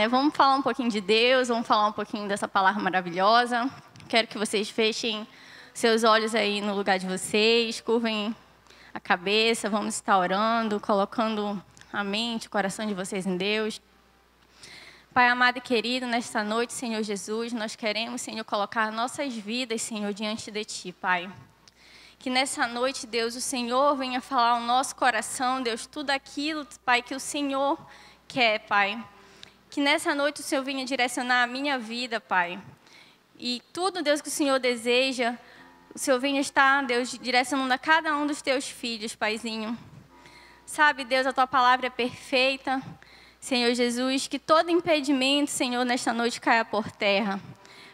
né? Vamos falar um pouquinho de Deus, vamos falar um pouquinho dessa palavra maravilhosa. Quero que vocês fechem seus olhos aí no lugar de vocês, curvem a cabeça, vamos estar orando, colocando a mente, o coração de vocês em Deus. Pai amado e querido, nesta noite, Senhor Jesus, nós queremos, Senhor, colocar nossas vidas, Senhor, diante de Ti, Pai. Que nessa noite, Deus, o Senhor venha falar ao nosso coração, Deus, tudo aquilo, Pai, que o Senhor quer, Pai. Que nessa noite o Senhor venha direcionar a minha vida, Pai. E tudo, Deus, que o Senhor deseja, o Senhor venha estar, Deus, direcionando a cada um dos Teus filhos, Paizinho. Sabe, Deus, a Tua palavra é perfeita. Senhor Jesus, que todo impedimento, Senhor, nesta noite caia por terra.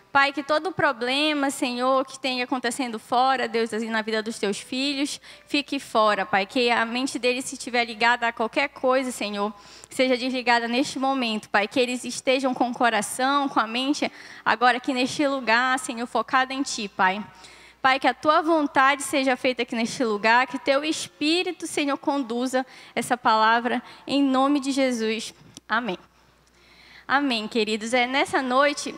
Pai, que todo problema, Senhor, que tenha acontecendo fora, Deus, assim, na vida dos Teus filhos, fique fora, Pai. Que a mente deles, se estiver ligada a qualquer coisa, Senhor, seja desligada neste momento, Pai. Que eles estejam com o coração, com a mente, agora aqui neste lugar, Senhor, focado em Ti, Pai. Pai, que a Tua vontade seja feita aqui neste lugar, que Teu Espírito, Senhor, conduza essa palavra em nome de Jesus. Amém. Amém, queridos. Nessa noite,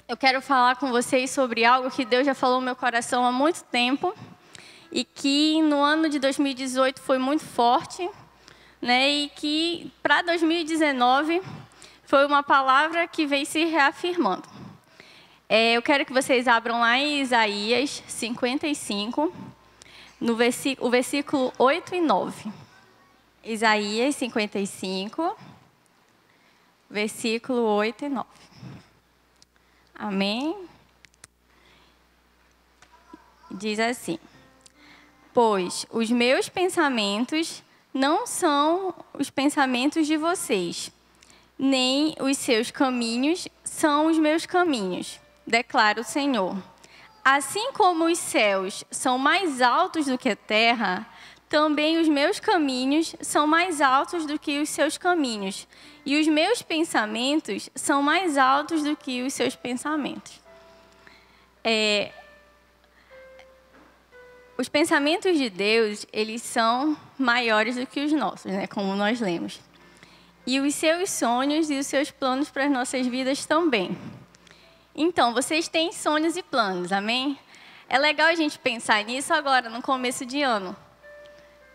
eu quero falar com vocês sobre algo que Deus já falou no meu coração há muito tempo e que no ano de 2018 foi muito forte, né? E que para 2019 foi uma palavra que veio se reafirmando. Eu quero que vocês abram lá em Isaías 55, o versículo 8 e 9. Isaías 55, versículo 8 e 9. Amém? Diz assim: pois os meus pensamentos não são os pensamentos de vocês, nem os seus caminhos são os meus caminhos, declara o Senhor. Assim como os céus são mais altos do que a terra, também os meus caminhos são mais altos do que os seus caminhos, e os meus pensamentos são mais altos do que os seus pensamentos. Os pensamentos de Deus, eles são maiores do que os nossos, né? Como nós lemos. E os seus sonhos e os seus planos para as nossas vidas também. Então, vocês têm sonhos e planos, amém? É legal a gente pensar nisso agora, no começo de ano,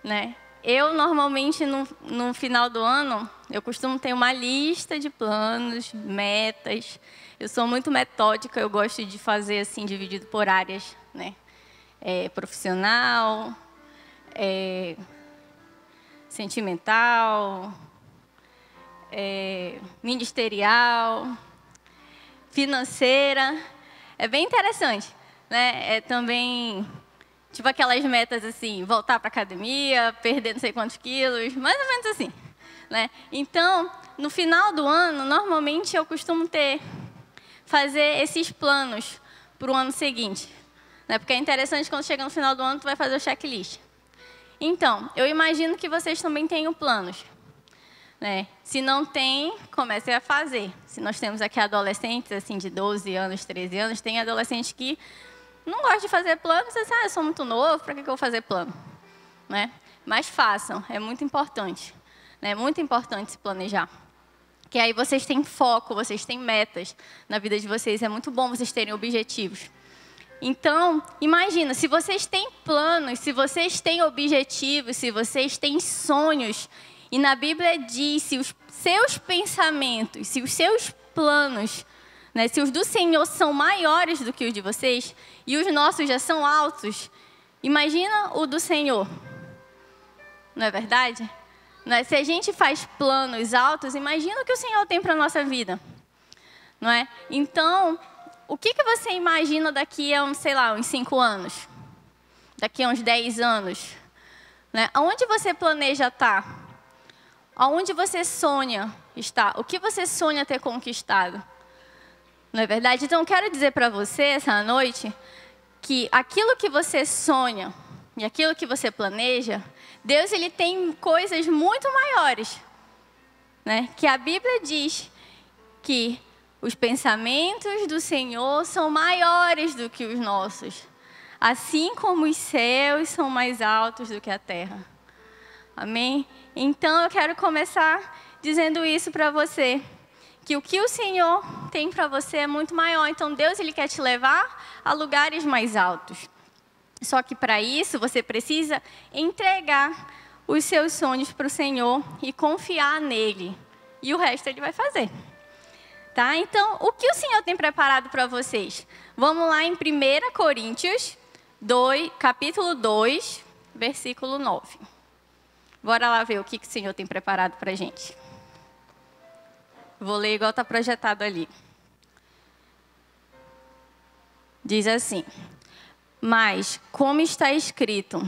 né? Eu, normalmente, no final do ano, eu costumo ter uma lista de planos, metas. Eu sou muito metódica, eu gosto de fazer assim, dividido por áreas, né? Profissional, sentimental, ministerial, financeira. É bem interessante, né? Também, tipo aquelas metas assim, voltar para a academia, perder não sei quantos quilos, mais ou menos assim, né? Então, no final do ano, normalmente eu costumo fazer esses planos para o ano seguinte, né? Porque é interessante quando chega no final do ano, tu vai fazer o checklist. Então, eu imagino que vocês também tenham planos, né? Se não tem, comece a fazer. Se nós temos aqui adolescentes assim, de 12 anos, 13 anos, tem adolescentes que não gostam de fazer plano, você diz, eu sou muito novo, para que eu vou fazer plano? Né? Mas façam, é muito importante. É muito importante se planejar. Que aí vocês têm foco, vocês têm metas na vida de vocês. É muito bom vocês terem objetivos. Então, imagina, se vocês têm planos, se vocês têm objetivos, se vocês têm sonhos, e na Bíblia diz, se os seus pensamentos, se os seus planos, né, se os do Senhor são maiores do que os de vocês, e os nossos já são altos, imagina o do Senhor. Não é verdade? Não é? Se a gente faz planos altos, imagina o que o Senhor tem para a nossa vida. Não é? Então, o que você imagina daqui a, uns 5 anos? Daqui a uns 10 anos? Né? Aonde você planeja estar? Aonde você sonha estar? O que você sonha ter conquistado? Não é verdade? Então, eu quero dizer para você, essa noite, que aquilo que você sonha e aquilo que você planeja, Deus ele tem coisas muito maiores, né? Que a Bíblia diz que os pensamentos do Senhor são maiores do que os nossos, assim como os céus são mais altos do que a terra. Amém? Então, eu quero começar dizendo isso para você, que o Senhor tem para você é muito maior. Então, Deus ele quer te levar a lugares mais altos. Só que para isso, você precisa entregar os seus sonhos para o Senhor e confiar nele. E o resto ele vai fazer. Tá? Então, o que o Senhor tem preparado para vocês? Vamos lá em 1 Coríntios 2, capítulo 2, versículo 9. Bora lá ver o que o Senhor tem preparado para a gente. Vou ler igual está projetado ali. Diz assim: mas, como está escrito,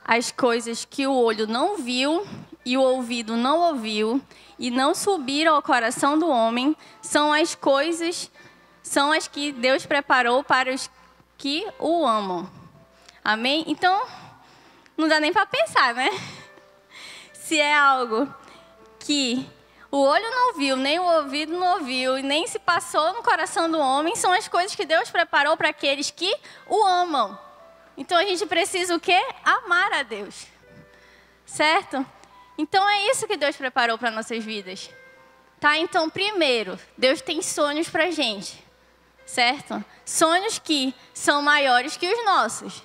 as coisas que o olho não viu e o ouvido não ouviu e não subiram ao coração do homem, são as que Deus preparou para os que o amam. Amém? Então, não dá nem para pensar, né? Se é algo que o olho não viu, nem o ouvido não ouviu, e nem se passou no coração do homem, são as coisas que Deus preparou para aqueles que o amam. Então, a gente precisa o quê? Amar a Deus. Certo? Então, é isso que Deus preparou para nossas vidas. Tá? Então, primeiro, Deus tem sonhos para a gente. Certo? Sonhos que são maiores que os nossos.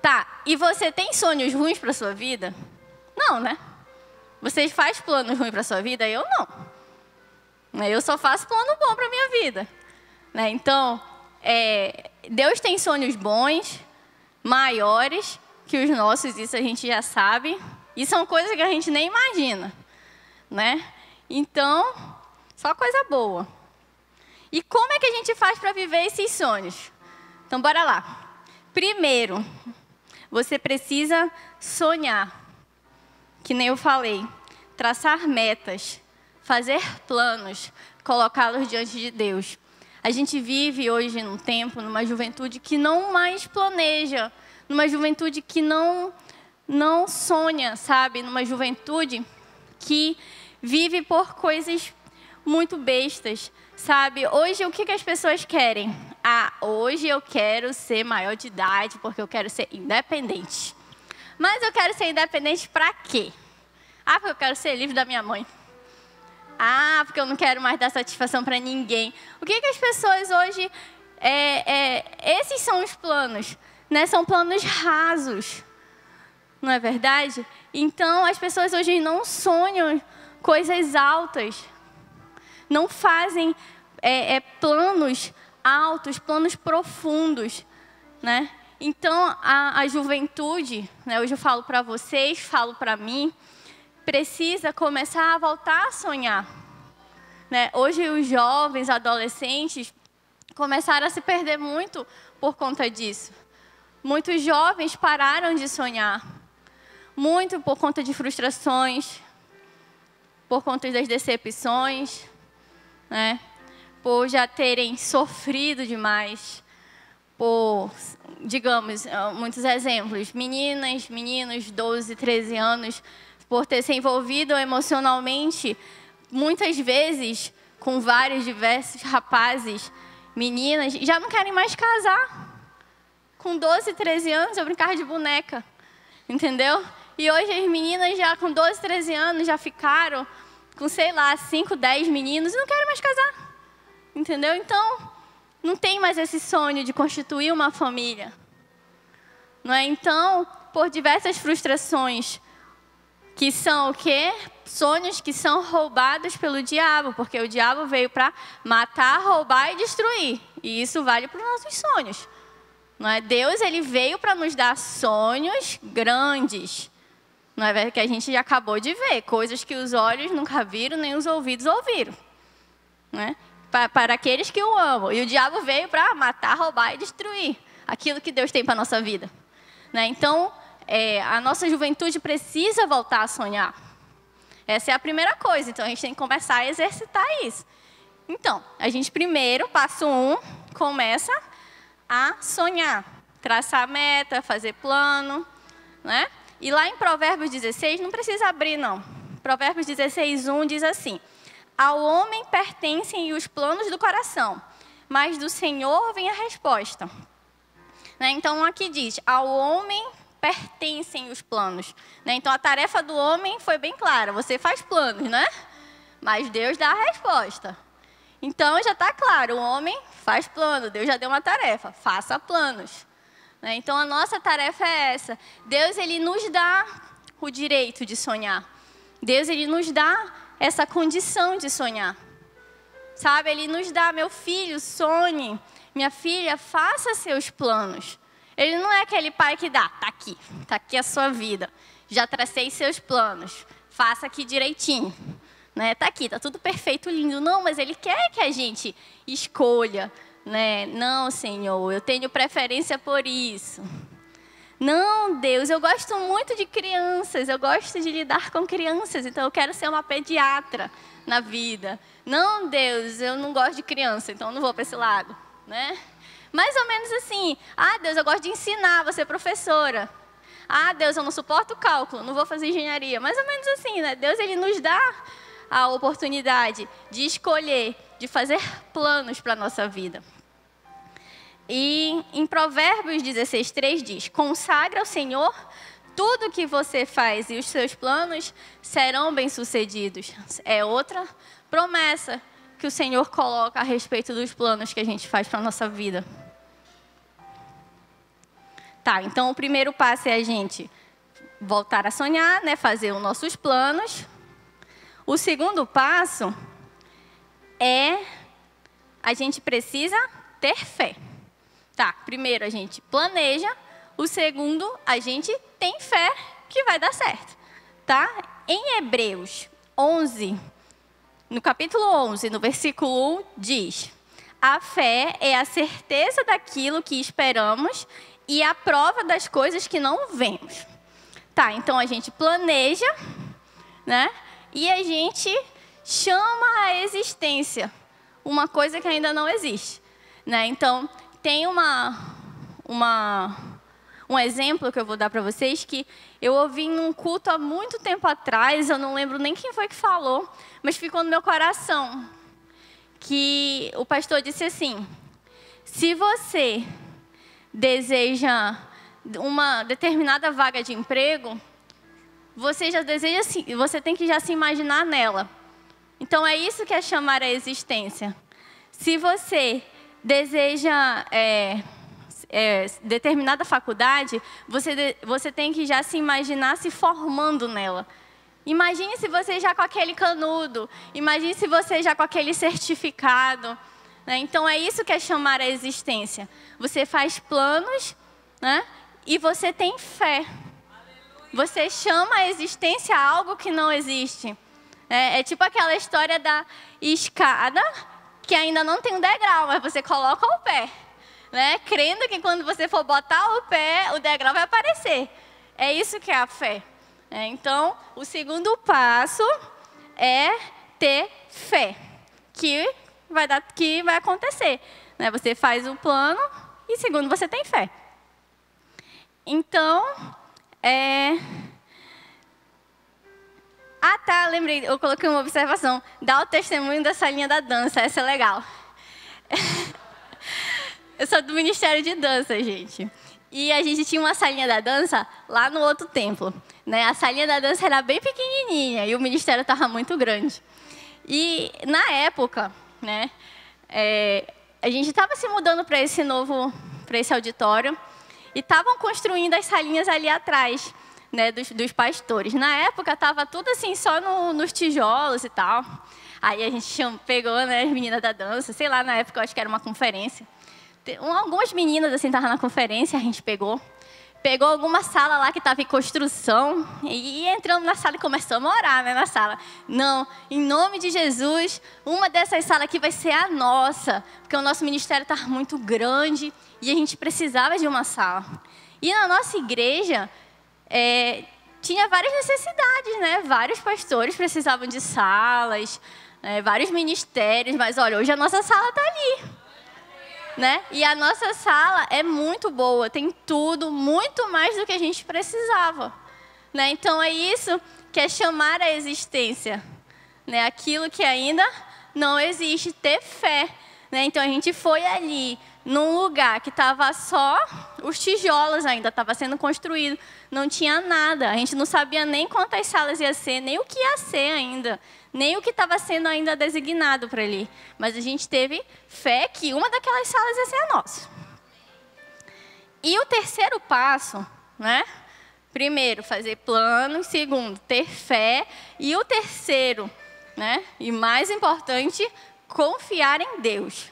Tá, e você tem sonhos ruins para a sua vida? Não, né? Você faz planos ruins para a sua vida? Eu não. Eu só faço plano bom para a minha vida. Então, Deus tem sonhos bons, maiores que os nossos, isso a gente já sabe. E são coisas que a gente nem imagina. Então, só coisa boa. E como é que a gente faz para viver esses sonhos? Então, bora lá. Primeiro, você precisa sonhar. Que nem eu falei, traçar metas, fazer planos, colocá-los diante de Deus. A gente vive hoje num tempo, numa juventude que não mais planeja, numa juventude que não sonha, sabe? Numa juventude que vive por coisas muito bestas, sabe? Hoje, o que as pessoas querem? Hoje eu quero ser maior de idade porque eu quero ser independente. Mas eu quero ser independente para quê? Porque eu quero ser livre da minha mãe. Porque eu não quero mais dar satisfação para ninguém. O que as pessoas hoje... esses são os planos, né? São planos rasos. Não é verdade? Então, as pessoas hoje não sonham coisas altas. Não fazem planos altos, planos profundos, né? Então, a juventude, né, hoje eu falo para vocês, falo para mim, precisa começar a voltar a sonhar. Né? Hoje, os jovens, adolescentes, começaram a se perder muito por conta disso. Muitos jovens pararam de sonhar. Muito por conta de frustrações, por conta das decepções, né? Por já terem sofrido demais. Por, digamos, muitos exemplos, meninas, meninos, 12, 13 anos, por ter se envolvido emocionalmente, muitas vezes, com vários diversos rapazes, meninas, já não querem mais casar. Com 12, 13 anos, eu brincava de boneca, entendeu? E hoje as meninas já com 12, 13 anos já ficaram com, sei lá, 5, 10 meninos e não querem mais casar, entendeu? Então... não tem mais esse sonho de constituir uma família. Não é? Então, por diversas frustrações, que são o quê? Sonhos que são roubados pelo diabo, porque o diabo veio para matar, roubar e destruir. E isso vale para os nossos sonhos. Não é? Deus ele veio para nos dar sonhos grandes. Não é? Que a gente já acabou de ver, coisas que os olhos nunca viram, nem os ouvidos ouviram. Não é? Para aqueles que o amam. E o diabo veio para matar, roubar e destruir aquilo que Deus tem para a nossa vida. Né? Então, a nossa juventude precisa voltar a sonhar. Essa é a primeira coisa. Então, a gente tem que começar a exercitar isso. Então, a gente primeiro, passo 1, começa a sonhar. Traçar meta, fazer plano. Né? E lá em Provérbios 16, não precisa abrir, não. Provérbios 16, 1 diz assim: ao homem pertencem os planos do coração, mas do Senhor vem a resposta. Né? Então, aqui diz, ao homem pertencem os planos. Né? Então, a tarefa do homem foi bem clara, você faz planos, né? mas Deus dá a resposta. Então, já está claro, o homem faz plano, Deus já deu uma tarefa, faça planos. Então, a nossa tarefa é essa. Deus, Ele nos dá o direito de sonhar. Deus, Ele nos dá essa condição de sonhar. Sabe, Ele nos dá, meu filho, sonhe. Minha filha, faça seus planos. Ele não é aquele pai que dá, tá aqui a sua vida. Já tracei seus planos, faça aqui direitinho. Né? Tá aqui, tá tudo perfeito, lindo. Não, mas Ele quer que a gente escolha. Né? Não, Senhor, eu tenho preferência por isso. Não, Deus, eu gosto muito de crianças, eu gosto de lidar com crianças, então eu quero ser uma pediatra na vida. Não, Deus, eu não gosto de criança, então eu não vou para esse lado. Né? Mais ou menos assim, Deus, eu gosto de ensinar, vou ser professora. Deus, eu não suporto cálculo, não vou fazer engenharia. Mais ou menos assim, né? Deus, Ele nos dá a oportunidade de escolher, de fazer planos para a nossa vida. E em Provérbios 16:3 diz: consagra ao Senhor tudo que você faz e os seus planos serão bem-sucedidos. É outra promessa que o Senhor coloca a respeito dos planos que a gente faz para a nossa vida. Tá, então o primeiro passo é a gente voltar a sonhar, né, fazer os nossos planos. O segundo passo é a gente precisa ter fé. Tá, primeiro a gente planeja, o segundo a gente tem fé que vai dar certo. Tá? Em Hebreus 11, no capítulo 11, no versículo 1, diz: a fé é a certeza daquilo que esperamos e a prova das coisas que não vemos. Tá, então a gente planeja, né? E a gente chama à existência uma coisa que ainda não existe, né? Então, tem um exemplo que eu vou dar para vocês que eu ouvi num culto há muito tempo atrás, eu não lembro nem quem foi que falou, mas ficou no meu coração, que o pastor disse assim: se você deseja uma determinada vaga de emprego, você tem que já se imaginar nela. Então, é isso que é chamar a existência. Se você deseja determinada faculdade, você tem que já se imaginar se formando nela. Imagine se você já com aquele canudo, imagine se você já com aquele certificado. Né? Então, é isso que é chamar a existência. Você faz planos, né? E você tem fé. Você chama a existência algo que não existe. É tipo aquela história da escada que ainda não tem um degrau, mas você coloca o pé, né? Crendo que quando você for botar o pé, o degrau vai aparecer. É isso que é a fé. Então, o segundo passo é ter fé, que vai acontecer. Né? Você faz o plano e, segundo, você tem fé. Então, lembrei, eu coloquei uma observação. Dá o testemunho da salinha da dança, essa é legal. Eu sou do Ministério de Dança, gente. E a gente tinha uma salinha da dança lá no outro templo. Né? A salinha da dança era bem pequenininha e o ministério estava muito grande. E, na época, né, a gente estava se mudando para esse auditório e estavam construindo as salinhas ali atrás. Né, dos pastores. Na época, estava tudo assim, só nos tijolos e tal. Aí a gente pegou, né, as meninas da dança, sei lá, na época eu acho que era uma conferência. Algumas meninas assim estavam na conferência, a gente pegou alguma sala lá que estava em construção e entramos na sala e começamos a orar, né, na sala. Não, em nome de Jesus, uma dessas salas aqui vai ser a nossa, porque o nosso ministério estava muito grande e a gente precisava de uma sala. E na nossa igreja tinha várias necessidades, né? Vários pastores precisavam de salas, vários ministérios, mas olha, hoje a nossa sala está ali. Né? E a nossa sala é muito boa, tem tudo, muito mais do que a gente precisava. Né? Então é isso que é chamar a existência. Né? Aquilo que ainda não existe, ter fé. Né? Então a gente foi ali, num lugar que estava só os tijolos ainda, estava sendo construído, não tinha nada. A gente não sabia nem quantas salas ia ser, nem o que ia ser ainda, nem o que estava sendo ainda designado para ali. Mas a gente teve fé que uma daquelas salas ia ser a nossa. E o terceiro passo, né? Primeiro, fazer planos. Segundo, ter fé. E o terceiro, né? E mais importante, confiar em Deus.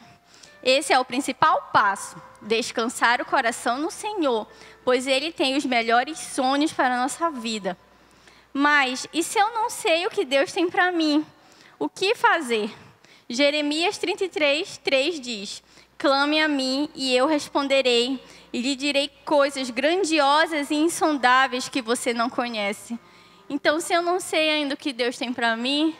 Esse é o principal passo, descansar o coração no Senhor, pois Ele tem os melhores sonhos para a nossa vida. Mas, e se eu não sei o que Deus tem para mim? O que fazer? Jeremias 33, 3 diz: clame a mim e eu responderei, e lhe direi coisas grandiosas e insondáveis que você não conhece. Então, se eu não sei ainda o que Deus tem para mim,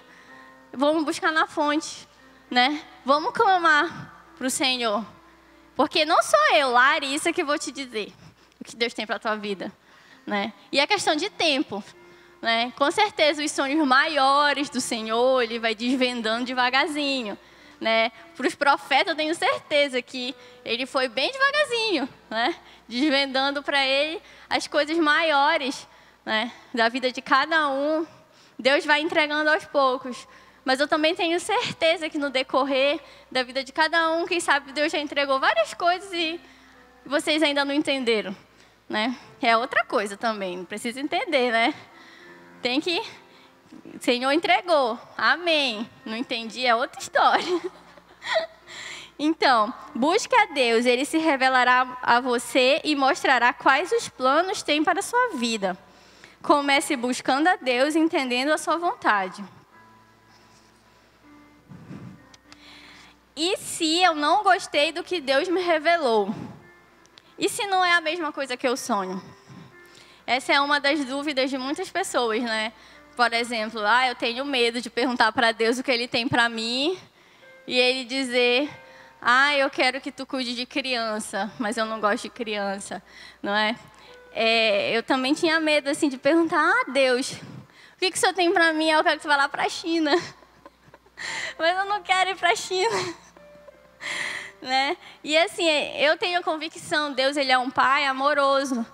vamos buscar na fonte, né? Vamos clamar para o Senhor. Porque não sou eu, Larissa, que vou te dizer o que Deus tem para a tua vida, né? E é questão de tempo, né? Com certeza os sonhos maiores do Senhor, Ele vai desvendando devagarzinho, né? Para os profetas eu tenho certeza que Ele foi bem devagarzinho, né? Desvendando para Ele as coisas maiores, né? Da vida de cada um. Deus vai entregando aos poucos. Mas eu também tenho certeza que no decorrer da vida de cada um, quem sabe Deus já entregou várias coisas e vocês ainda não entenderam, né? É outra coisa também, não precisa entender, né? Tem que... O Senhor entregou, amém. Não entendi, é outra história. Então, busque a Deus, Ele se revelará a você e mostrará quais os planos tem para a sua vida. Comece buscando a Deus, entendendo a sua vontade. E se eu não gostei do que Deus me revelou? E se não é a mesma coisa que eu sonho? Essa é uma das dúvidas de muitas pessoas, né? Por exemplo, eu tenho medo de perguntar para Deus o que Ele tem para mim e Ele dizer, eu quero que tu cuide de criança, mas eu não gosto de criança, não é? Eu também tinha medo assim de perguntar, Deus, o que o Senhor tem para mim? Eu quero que tu vá lá para a China, mas eu não quero ir para a China. Né? E assim, eu tenho a convicção, Deus Ele é um Pai amoroso,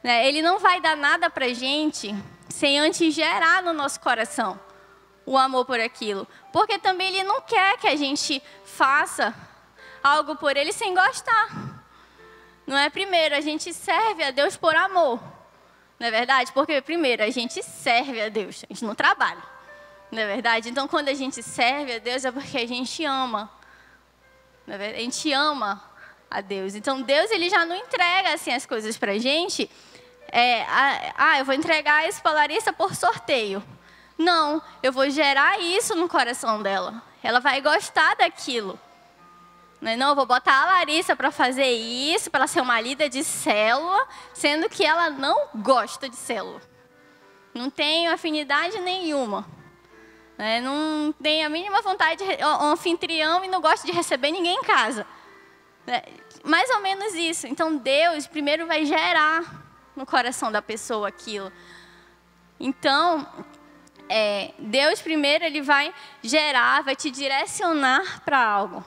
né? Ele não vai dar nada para a gente sem antes gerar no nosso coração o amor por aquilo. Porque também Ele não quer que a gente faça algo por Ele sem gostar. Não é? Primeiro, a gente serve a Deus por amor, não é verdade? Porque primeiro, a gente serve a Deus, a gente não trabalha, não é verdade? Então, quando a gente serve a Deus é porque a gente ama. A gente ama a Deus. Então, Deus Ele já não entrega assim, as coisas para a gente. Eu vou entregar isso para a Larissa por sorteio. Não, eu vou gerar isso no coração dela. Ela vai gostar daquilo. Não, eu vou botar a Larissa para fazer isso, para ela ser uma líder de célula, sendo que ela não gosta de célula. Não tem afinidade nenhuma. Não tem a mínima vontade de um anfitrião e não gosta de receber ninguém em casa. Mais ou menos isso. Então, Deus primeiro vai gerar no coração da pessoa aquilo. Então, Deus primeiro Ele vai gerar, vai te direcionar para algo.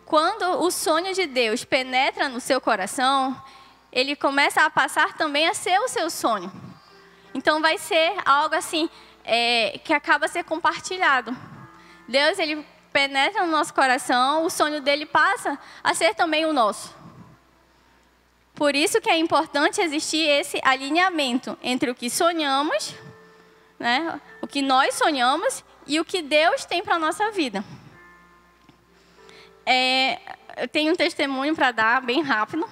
Quando o sonho de Deus penetra no seu coração, Ele começa a passar também a ser o seu sonho. Então, vai ser algo assim... que acaba a ser compartilhado. Deus, Ele penetra no nosso coração, o sonho dele passa a ser também o nosso. Por isso que é importante existir esse alinhamento entre o que sonhamos, né, o que nós sonhamos e o que Deus tem para a nossa vida. Eu tenho um testemunho para dar, bem rápido.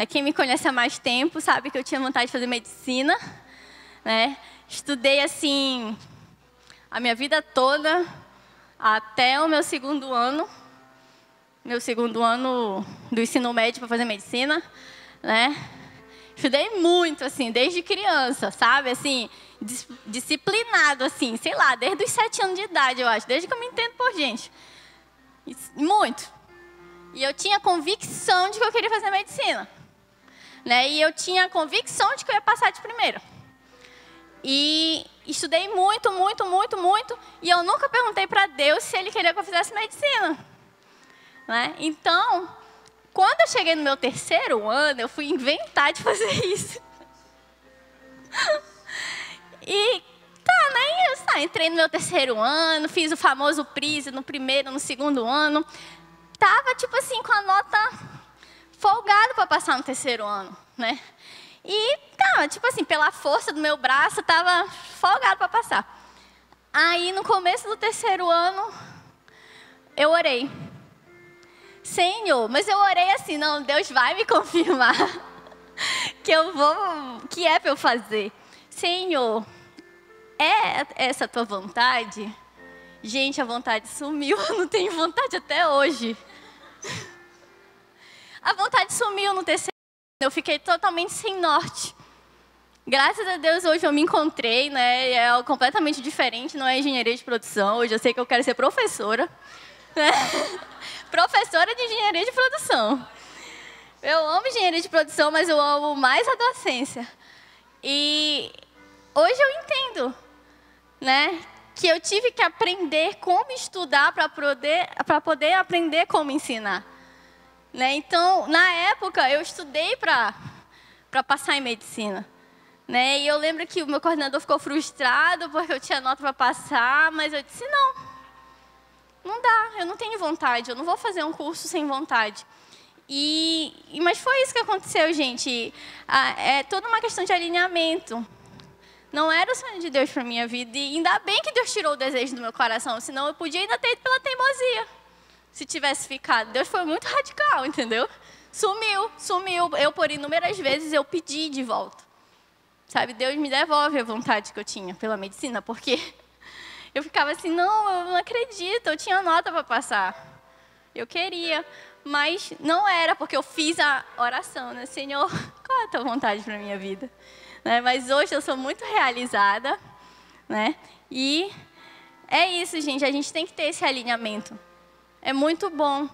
Quem me conhece há mais tempo sabe que eu tinha vontade de fazer medicina, né? Estudei assim a minha vida toda, até o meu segundo ano do ensino médio para fazer medicina, né? Estudei muito, assim, desde criança, sabe? Assim, disciplinado, assim, sei lá, desde os 7 anos de idade, eu acho, desde que eu me entendo por gente. Muito. E eu tinha convicção de que eu queria fazer medicina, né? E eu tinha convicção de que eu ia passar de primeira. E estudei muito, e eu nunca perguntei para Deus se Ele queria que eu fizesse medicina, né? Então, Quando eu cheguei no meu 3º ano, eu fui inventar de fazer isso. E entrei no meu 3º ano, fiz o famoso PRISE no 1º, no 2º ano. Tava, tipo assim, com a nota folgada para passar no 3º ano, né? E, tipo assim, pela força do meu braço, tava folgado para passar. Aí, no começo do 3º ano, eu orei. Senhor, mas eu orei assim, não, Deus vai me confirmar que é para eu fazer. Senhor, é essa a tua vontade? Gente, a vontade sumiu, eu não tenho vontade até hoje. A vontade sumiu no 3º ano, eu fiquei totalmente sem norte. Graças a Deus, hoje eu me encontrei, né? É algo completamente diferente, não é engenharia de produção. Hoje eu sei que eu quero ser professora. Né? Professora de engenharia de produção. Eu amo engenharia de produção, mas eu amo mais a docência. E hoje eu entendo, né, que eu tive que aprender como estudar para poder aprender como ensinar. Né? Então, na época, eu estudei para passar em medicina. Né? E eu lembro que o meu coordenador ficou frustrado porque eu tinha nota para passar, mas eu disse, não dá, eu não tenho vontade, eu não vou fazer um curso sem vontade. Mas foi isso que aconteceu, gente. É toda uma questão de alinhamento. Não era o sonho de Deus para a minha vida, e ainda bem que Deus tirou o desejo do meu coração, senão eu podia ainda ter ido pela teimosia, se tivesse ficado. Deus foi muito radical, entendeu? Sumiu. Eu, por inúmeras vezes, eu pedi de volta. Sabe, Deus me devolve a vontade que eu tinha pela medicina, porque eu ficava assim, não, eu não acredito, eu tinha nota para passar. Eu queria, mas não era, porque eu fiz a oração, né? Senhor, qual é a tua vontade para a minha vida? Né? Mas hoje eu sou muito realizada, né? E é isso, gente, a gente tem que ter esse alinhamento. É muito bom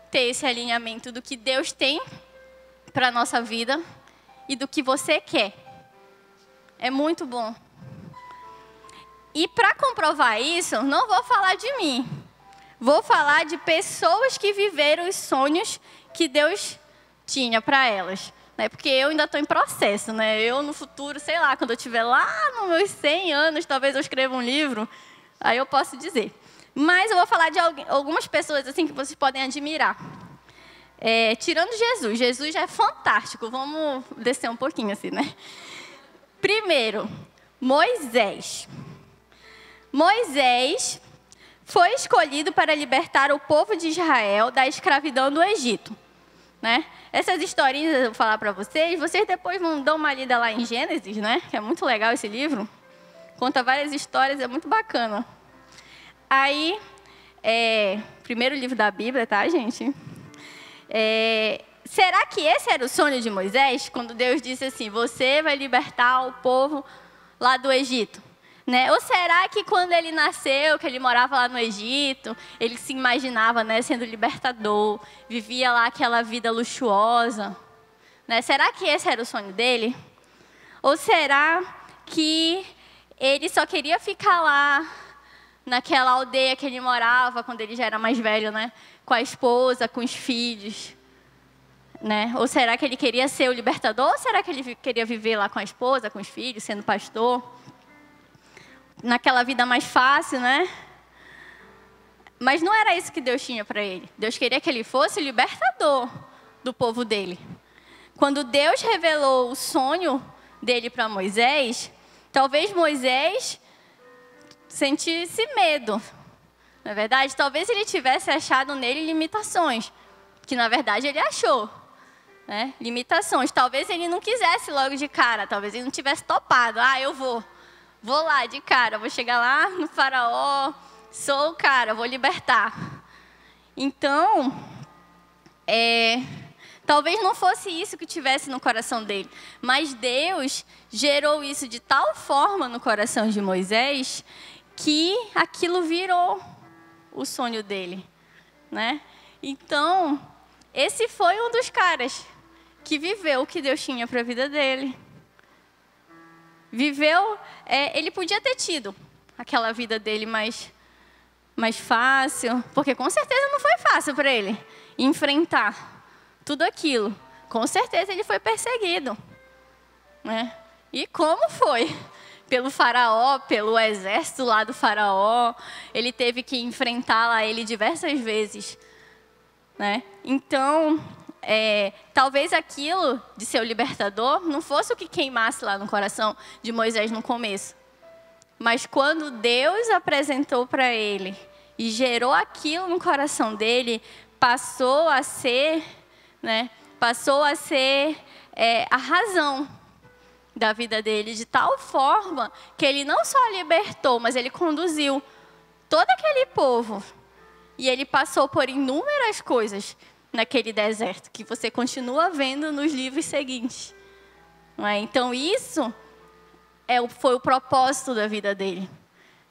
ter esse alinhamento do que Deus tem para a nossa vida e do que você quer. É muito bom. E para comprovar isso, não vou falar de mim. Vou falar de pessoas que viveram os sonhos que Deus tinha para elas. Né? Porque eu ainda estou em processo. Né? Eu, no futuro, sei lá, quando eu estiver lá nos meus 100 anos, talvez eu escreva um livro. Aí eu posso dizer. Mas eu vou falar de algumas pessoas assim que vocês podem admirar. Tirando Jesus. Jesus já é fantástico. Vamos descer um pouquinho assim, né? Primeiro, Moisés. Moisés foi escolhido para libertar o povo de Israel da escravidão do Egito. Né? Essas historinhas eu vou falar para vocês depois vão dar uma lida lá em Gênesis, né? Que é muito legal esse livro. Conta várias histórias, é muito bacana. Aí, primeiro livro da Bíblia, tá, gente? Será que esse era o sonho de Moisés? Quando Deus disse assim, você vai libertar o povo lá do Egito. Né? Ou será que quando ele nasceu, que ele morava lá no Egito, ele se imaginava, né, sendo libertador, vivia lá aquela vida luxuosa? Né? Será que esse era o sonho dele? Ou será que ele só queria ficar lá, naquela aldeia que ele morava, quando ele já era mais velho, né? Com a esposa, com os filhos? Né? Ou será que ele queria ser o libertador? Ou será que ele queria viver lá com a esposa, com os filhos, sendo pastor? Naquela vida mais fácil, né? Mas não era isso que Deus tinha para ele. Deus queria que ele fosse o libertador do povo dele. Quando Deus revelou o sonho dele para Moisés, talvez Moisés sentisse medo. Na verdade, talvez ele tivesse achado nele limitações, que na verdade ele achou. Né? Limitações. Talvez ele não quisesse logo de cara, talvez ele não tivesse topado. Eu vou lá de cara, vou chegar lá no faraó, sou o cara, vou libertar. Então, talvez não fosse isso que tivesse no coração dele, mas Deus gerou isso de tal forma no coração de Moisés que aquilo virou o sonho dele. Né? Então, esse foi um dos caras que viveu o que Deus tinha para a vida dele. Viveu, ele podia ter tido aquela vida dele mais fácil, porque com certeza não foi fácil para ele enfrentar tudo aquilo. Com certeza ele foi perseguido, né? E como foi? Pelo faraó, pelo exército lá do faraó, ele teve que enfrentar lá ele diversas vezes, né? Então, talvez aquilo de ser o libertador não fosse o que queimasse lá no coração de Moisés no começo. Mas quando Deus apresentou para ele e gerou aquilo no coração dele, passou a ser, né? Passou a ser a razão da vida dele, de tal forma que ele não só libertou, mas ele conduziu todo aquele povo. E ele passou por inúmeras coisas naquele deserto, que você continua vendo nos livros seguintes. Não é? Então isso foi o propósito da vida dele,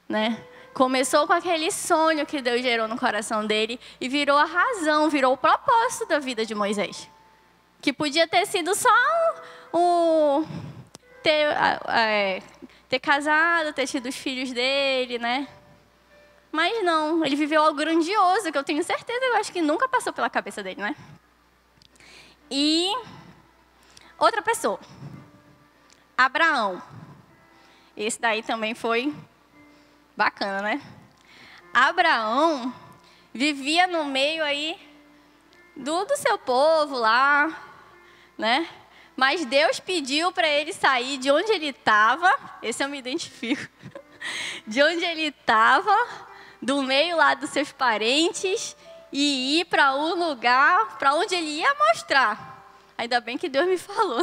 né? Começou com aquele sonho que Deus gerou no coração dele e virou a razão, virou o propósito da vida de Moisés. Que podia ter sido só ter casado, ter tido os filhos dele, né? Mas não, ele viveu algo grandioso, que eu tenho certeza, eu acho que nunca passou pela cabeça dele, né? E outra pessoa, Abraão. Esse daí também foi bacana, né? Abraão vivia no meio aí do seu povo lá, né? Mas Deus pediu para ele sair de onde ele estava, esse eu me identifico, de onde ele estava, do meio lá dos seus parentes, e ir para um lugar para onde ele ia mostrar. Ainda bem que Deus me falou.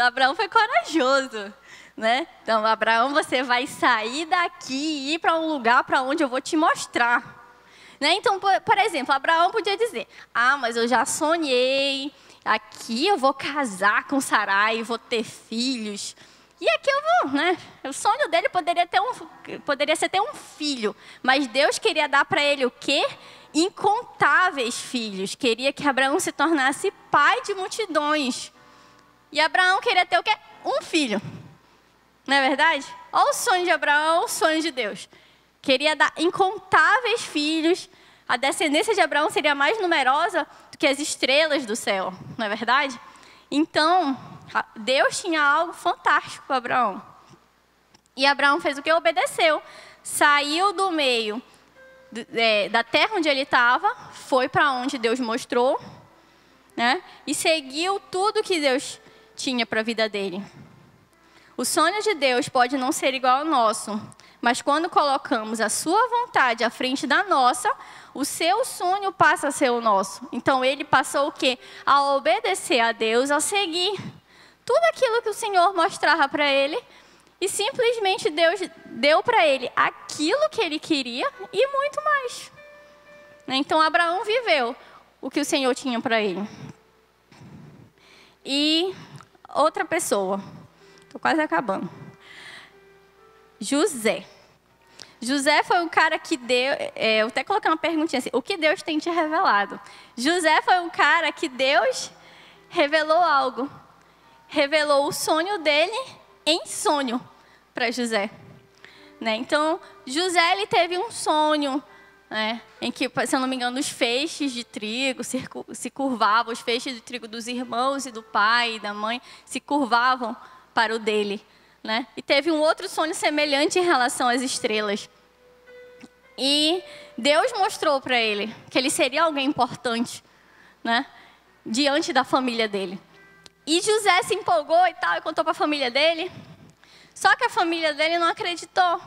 Abraão foi corajoso, né? Então, Abraão, você vai sair daqui e ir para um lugar para onde eu vou te mostrar. Né? Então, por exemplo, Abraão podia dizer, mas eu já sonhei, aqui eu vou casar com Sarai, vou ter filhos. E aqui eu vou, né? O sonho dele poderia ser ter um filho. Mas Deus queria dar para ele o quê? Incontáveis filhos. Queria que Abraão se tornasse pai de multidões. E Abraão queria ter o quê? Um filho. Não é verdade? Olha o sonho de Abraão, o sonho de Deus. Queria dar incontáveis filhos. A descendência de Abraão seria mais numerosa do que as estrelas do céu. Não é verdade? Então, Deus tinha algo fantástico para Abraão. E Abraão fez o que? Obedeceu. Saiu do meio da terra onde ele estava, foi para onde Deus mostrou, né? E seguiu tudo que Deus tinha para a vida dele. O sonho de Deus pode não ser igual ao nosso, mas quando colocamos a sua vontade à frente da nossa, o seu sonho passa a ser o nosso. Então ele passou o quê? A obedecer a Deus, a seguir tudo aquilo que o Senhor mostrava para ele, e simplesmente Deus deu para ele aquilo que ele queria e muito mais. Então Abraão viveu o que o Senhor tinha para ele. E outra pessoa, estou quase acabando. José. José foi um cara que Deus... eu até coloquei uma perguntinha assim, o que Deus tem te revelado? José foi um cara que Deus revelou algo. Revelou o sonho dele em sonho para José. Né? Então, José ele teve um sonho, né, em que, se eu não me engano, os feixes de trigo se curvavam, os feixes de trigo dos irmãos e do pai e da mãe se curvavam para o dele. Né? E teve um outro sonho semelhante em relação às estrelas. E Deus mostrou para ele que ele seria alguém importante, né, diante da família dele. E José se empolgou e tal, e contou para a família dele. Só que a família dele não acreditou.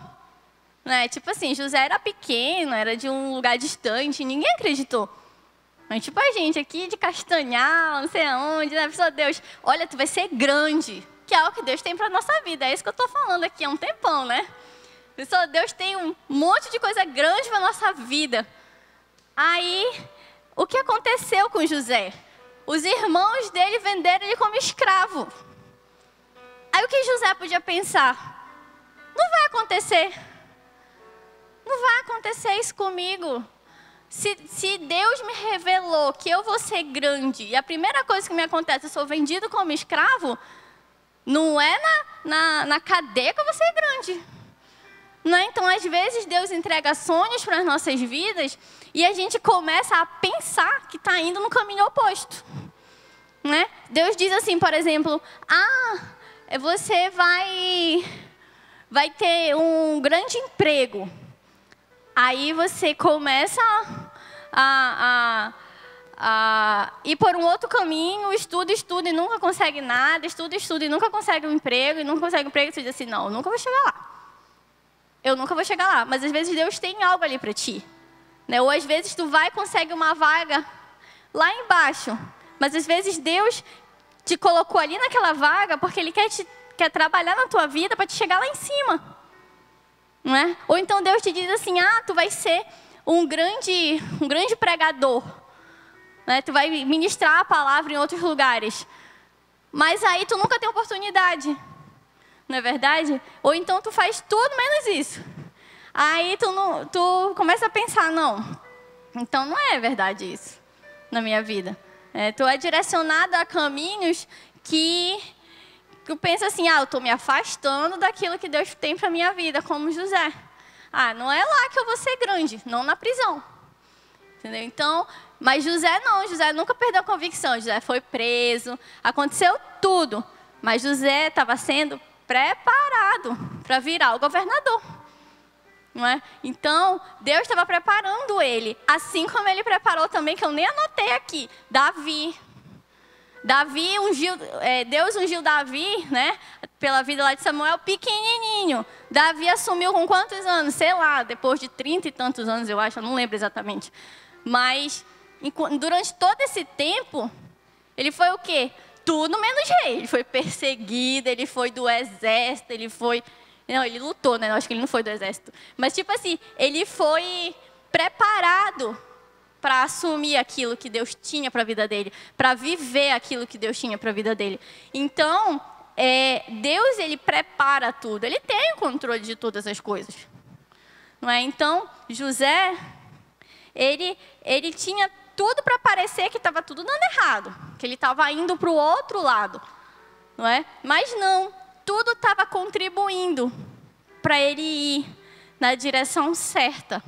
Né? Tipo assim, José era pequeno, era de um lugar distante, ninguém acreditou. Mas tipo a gente aqui de Castanhal, não sei aonde, né? Pessoal, Deus, olha, tu vai ser grande. Que é o que Deus tem para a nossa vida. É isso que eu estou falando aqui há um tempão, né? Pessoal, Deus tem um monte de coisa grande para a nossa vida. Aí, o que aconteceu com José? Os irmãos dele venderam ele como escravo. Aí o que José podia pensar? Não vai acontecer. Não vai acontecer isso comigo. Se Deus me revelou que eu vou ser grande, e a primeira coisa que me acontece, eu sou vendido como escravo, não é na cadeia que eu vou ser grande. Não é? Então, às vezes, Deus entrega sonhos para as nossas vidas e a gente começa a pensar que está indo no caminho oposto. Né? Deus diz assim, por exemplo, você vai ter um grande emprego. Aí você começa a ir por um outro caminho, estuda e nunca consegue nada, estuda e nunca consegue um emprego, e nunca consegue um emprego, e você diz assim, não, eu nunca vou chegar lá. Eu nunca vou chegar lá. Mas às vezes Deus tem algo ali para ti. Né? Ou às vezes tu vai e consegue uma vaga lá embaixo. Mas às vezes Deus te colocou ali naquela vaga porque Ele quer trabalhar na tua vida para te chegar lá em cima. Não é? Ou então Deus te diz assim, tu vai ser um grande pregador. Né? Tu vai ministrar a palavra em outros lugares. Mas aí tu nunca tem oportunidade. Não é verdade? Ou então tu faz tudo menos isso. Aí tu começa a pensar, não, então não é verdade isso na minha vida. Tu é direcionado a caminhos que tu pensa assim, eu estou me afastando daquilo que Deus tem para a minha vida, como José. Não é lá que eu vou ser grande, não na prisão. Entendeu? Então, mas José não, José nunca perdeu a convicção. José foi preso, aconteceu tudo. Mas José estava sendo preparado para virar o governador. Não é? Então, Deus estava preparando ele. Assim como Ele preparou também, que eu nem anotei aqui, Davi. Deus ungiu Davi, né, pela vida lá de Samuel, pequenininho. Davi assumiu com quantos anos? Sei lá, depois de 30 e tantos anos, eu acho, eu não lembro exatamente. Mas, durante todo esse tempo, ele foi o quê? Tudo menos rei. Ele foi perseguido, ele foi do exército, Não, ele lutou, né? Eu acho que ele não foi do exército. Mas, tipo assim, ele foi preparado para assumir aquilo que Deus tinha para a vida dele, para viver aquilo que Deus tinha para a vida dele. Então, Deus, Ele prepara tudo. Ele tem o controle de todas as coisas. Não é? Então, José, ele tinha tudo para parecer que estava tudo dando errado, que ele estava indo para o outro lado. Não é? Mas não, tudo estava contribuindo para ele ir na direção certa.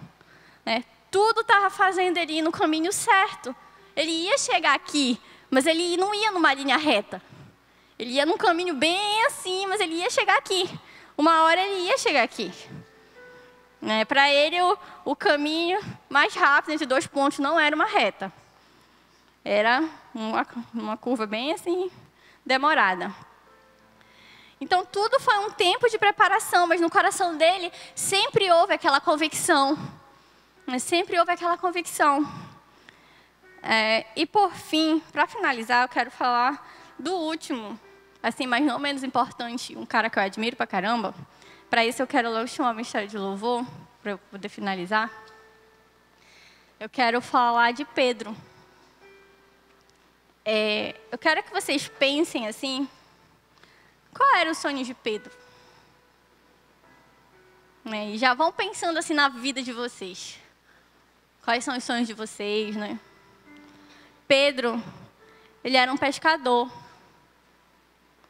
Né? Tudo estava fazendo ele ir no caminho certo. Ele ia chegar aqui, mas ele não ia numa linha reta. Ele ia num caminho bem assim, mas ele ia chegar aqui. Uma hora ele ia chegar aqui. Para ele, o caminho mais rápido entre 2 pontos não era uma reta. Era uma curva bem assim, demorada. Então, tudo foi um tempo de preparação, mas no coração dele sempre houve aquela convicção. Sempre houve aquela convicção. E por fim, para finalizar, eu quero falar do último, assim, mas não menos importante, um cara que eu admiro pra caramba. Para isso eu quero logo chamar o ministério de louvor, para eu poder finalizar. Eu quero falar de Pedro. Eu quero que vocês pensem assim, qual era o sonho de Pedro? E já vão pensando assim na vida de vocês. Quais são os sonhos de vocês, né? Pedro, ele era um pescador.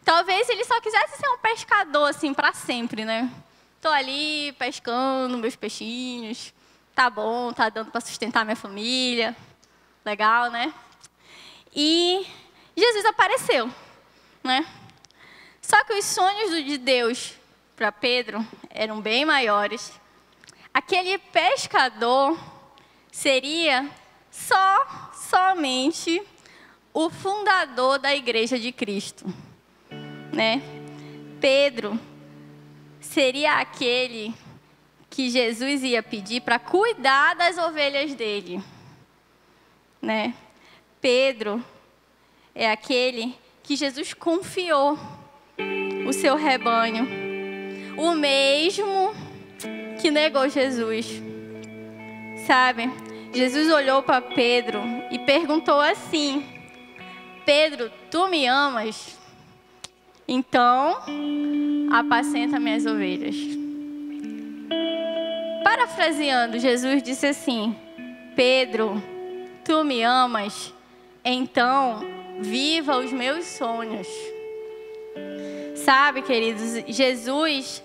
Talvez ele só quisesse ser um pescador, assim, para sempre, né? Estou ali pescando meus peixinhos. Tá bom, tá dando para sustentar minha família. Legal, né? E Jesus apareceu, né? Só que os sonhos de Deus para Pedro eram bem maiores. Aquele pescador seria somente o fundador da Igreja de Cristo, né? Pedro seria aquele que Jesus ia pedir para cuidar das ovelhas dele, né? Pedro é aquele que Jesus confiou o seu rebanho, o mesmo que negou Jesus, sabe? Jesus olhou para Pedro e perguntou assim: Pedro, tu me amas? Então, apacenta minhas ovelhas. Parafraseando, Jesus disse assim: Pedro, tu me amas? Então, viva os meus sonhos. Sabe, queridos, Jesus,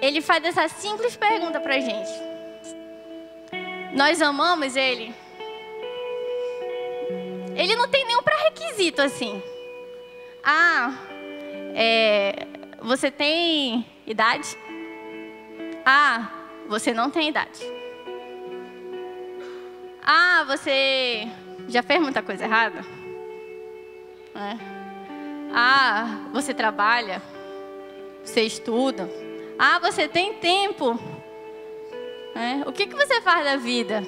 ele faz essa simples pergunta pra gente. Nós amamos ele? Ele não tem nenhum pré-requisito assim. Você tem idade? Você não tem idade. Você já fez muita coisa errada? Você trabalha? Você estuda? Você tem tempo? O que você faz da vida?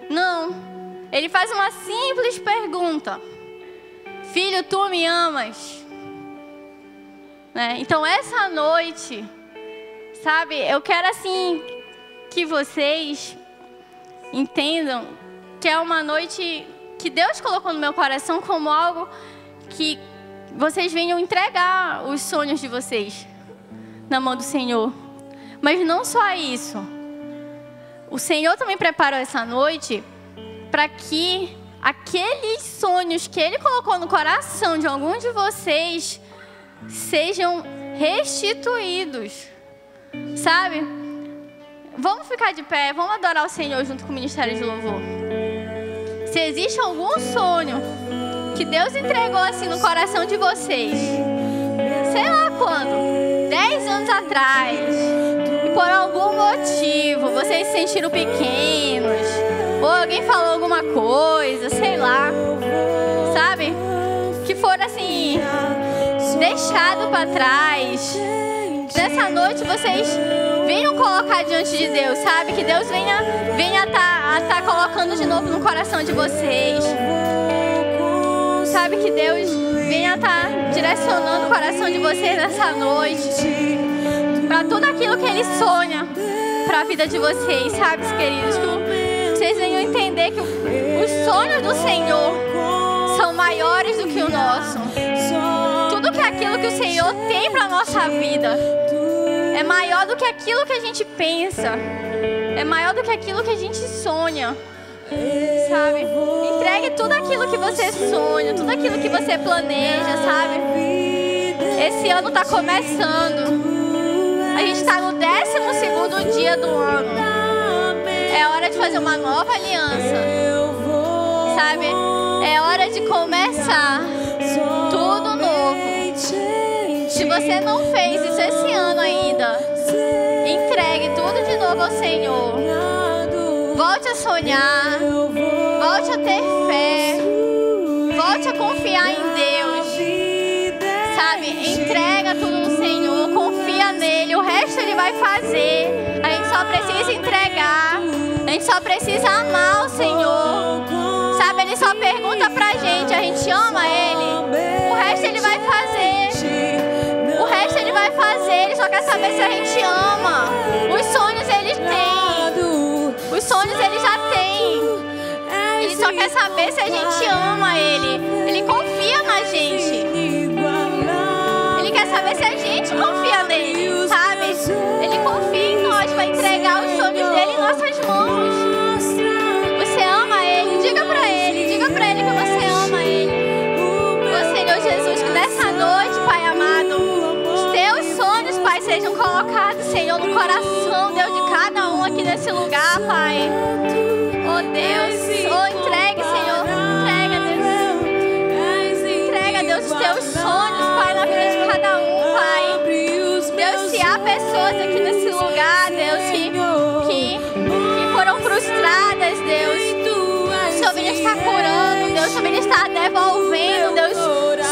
Não. Ele faz uma simples pergunta. Filho, tu me amas? Então, essa noite, sabe, eu quero assim que vocês entendam que é uma noite que Deus colocou no meu coração como algo que vocês venham entregar os sonhos de vocês na mão do Senhor. Mas não só isso. O Senhor também preparou essa noite para que aqueles sonhos que Ele colocou no coração de alguns de vocês sejam restituídos. Sabe? Vamos ficar de pé, vamos adorar o Senhor junto com o Ministério de Louvor. Se existe algum sonho que Deus entregou assim no coração de vocês, sei lá quando, 10 anos atrás, e por algum motivo vocês se sentiram pequenos, ou alguém falou alguma coisa, sei lá, sabe? Que for assim, deixado para trás. Nessa noite vocês venham colocar diante de Deus, sabe? Que Deus venha tá colocando de novo no coração de vocês. Sabe, que Deus venha estar direcionando o coração de vocês nessa noite para tudo aquilo que Ele sonha para a vida de vocês, sabe, queridos? Que vocês venham entender que os sonhos do Senhor são maiores do que o nosso. Tudo que aquilo que o Senhor tem para a nossa vida é maior do que aquilo que a gente pensa, é maior do que aquilo que a gente sonha. Sabe? Entregue tudo aquilo que você sonha, tudo aquilo que você planeja, sabe? Esse ano está começando. A gente está no 12º dia do ano. É hora de fazer uma nova aliança, sabe? É hora de começar tudo novo. Se você não fez isso esse ano ainda, entregue tudo de novo ao Senhor. Volte a sonhar, volte a ter fé, volte a confiar em Deus, sabe? Entrega tudo no Senhor, confia nele, o resto Ele vai fazer. A gente só precisa entregar, a gente só precisa amar o Senhor, sabe? Ele só pergunta pra gente, a gente ama Ele, o resto Ele vai fazer, o resto Ele vai fazer, Ele só quer saber se a gente ama. Os sonhos Ele tem. Os sonhos Ele já tem. Ele só quer saber se a gente ama Ele. Ele confia na gente. Ele quer saber se a gente confia nele, sabe? Ele confia em nós para entregar os sonhos dele em nossas mãos. Você ama Ele? Diga para Ele que você ama Ele. Ô Senhor Jesus, que nessa noite, Pai amado, os teus sonhos, Pai, sejam colocados, Senhor, no coração, Deus, de cada um aqui nesse lugar, Pai. Oh Deus, entregue, Senhor, entrega, Deus, os teus sonhos, Pai, na vida de cada um, Pai. Deus, se há pessoas aqui nesse lugar, Deus, que foram frustradas, Deus, o Senhor venha estar curando, Deus, o Senhor venha estar devolvendo, Deus,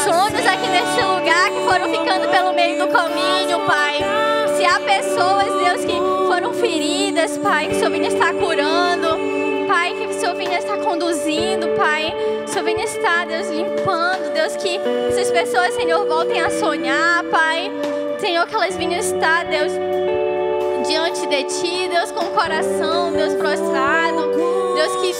sonhos aqui nesse lugar que foram ficando pelo meio do caminho, Pai. Se há pessoas, Deus, que foram feridas, Pai, que o Senhor venha estar curando, Pai, que o Senhor venha estar conduzindo, Pai, o Senhor venha estar, Deus, limpando, Deus, que essas pessoas, Senhor, voltem a sonhar, Pai, Senhor, que elas venham estar, Deus, diante de Ti, Deus, com o coração, Deus, prostrado, Deus, que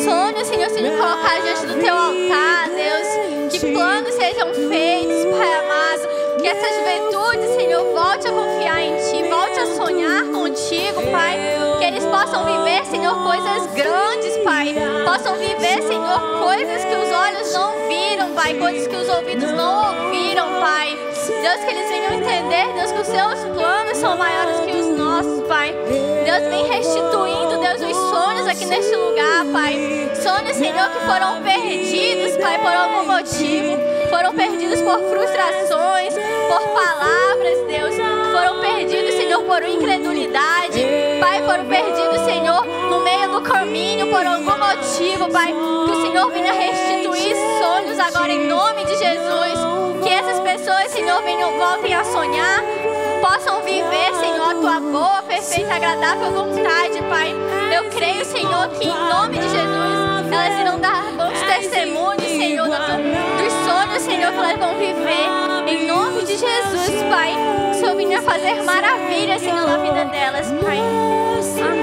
sonhos, Senhor, sejam colocados diante do Teu altar, Deus, que planos sejam feitos, Pai amado, que essa juventude, Senhor, volte a confiar em Ti, volte a sonhar contigo, Pai, que eles possam viver, Senhor, coisas grandes, Pai, possam viver, Senhor, coisas que os olhos não viram, Pai, coisas que os ouvidos não ouviram, Pai, Deus, que eles venham entender, Deus, que os seus planos são maiores que os nossos, Pai. Deus, vem restituindo, Deus, os sonhos aqui neste lugar, Pai. Sonhos, Senhor, que foram perdidos, Pai, por algum motivo. Foram perdidos por frustrações, por palavras, Deus. Foram perdidos, Senhor, por incredulidade. Pai, foram perdidos, Senhor, no meio do caminho, por algum motivo, Pai. Que o Senhor venha restituir sonhos agora em nome de Jesus. Que essas pessoas, Senhor, voltem a sonhar, possam viver, Senhor, a Tua boa, perfeita, agradável vontade, Pai. Eu creio, Senhor, que em nome de Jesus, elas irão dar bons testemunhos, Senhor, dos sonhos, Senhor, que elas vão viver. Em nome de Jesus, Pai. Que o Senhor venha fazer maravilhas, Senhor, na vida delas, Pai. Amém.